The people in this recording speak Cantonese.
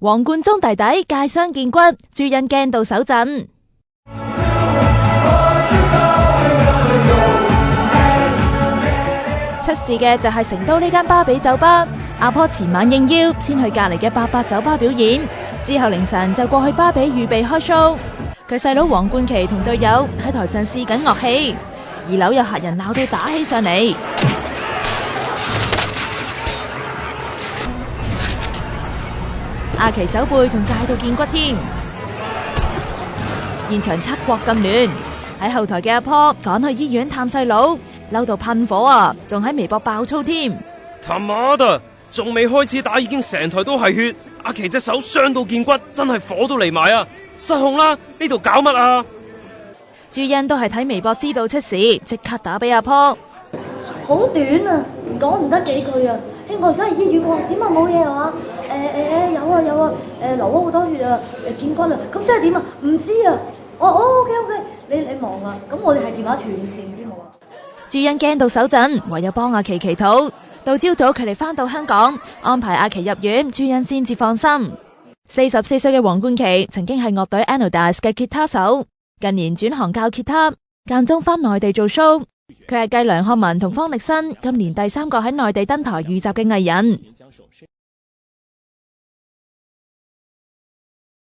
黃貫中弟弟界傷見骨，朱茵驚到手震。出事嘅就係成都呢間巴比酒吧，阿坡前晚應邀先去隔離嘅88酒吧表演，之後凌晨就過去巴比預備開 show。佢細佬黃冠琪同隊友喺台上試緊樂器，2樓有客人鬧到打起上嚟。阿琪手背仲戒到見骨添，現場七國咁亂。喺後台嘅阿坡趕去醫院探細佬，嬲到噴火啊，仲喺微博爆粗添。他媽的，仲未開始打已經成台都係血，阿琪隻手傷到見骨，真係火都嚟埋啊！失控啦，呢度搞乜啊？朱茵都係睇微博知道出事，即刻打俾阿坡。好短啊，講唔得幾句啊！我而家喺醫院喎，點啊冇嘢係嘛？有啊，流咗好多血啊，見骨啊，咁即係點啊？唔知啊，OK，你忙啊，咁我哋係電話斷線知冇啊？朱茵驚到手震，唯有幫阿琪祈禱。到朝早佢哋返到香港，安排阿琪入院，朱茵先至放心。44歲嘅黃冠琪曾經係樂隊 Anodize 嘅吉他手，近年轉行教吉他，間中返內地做 show。佢係繼梁漢文同方力申今年第3個喺內地登台預習嘅藝人。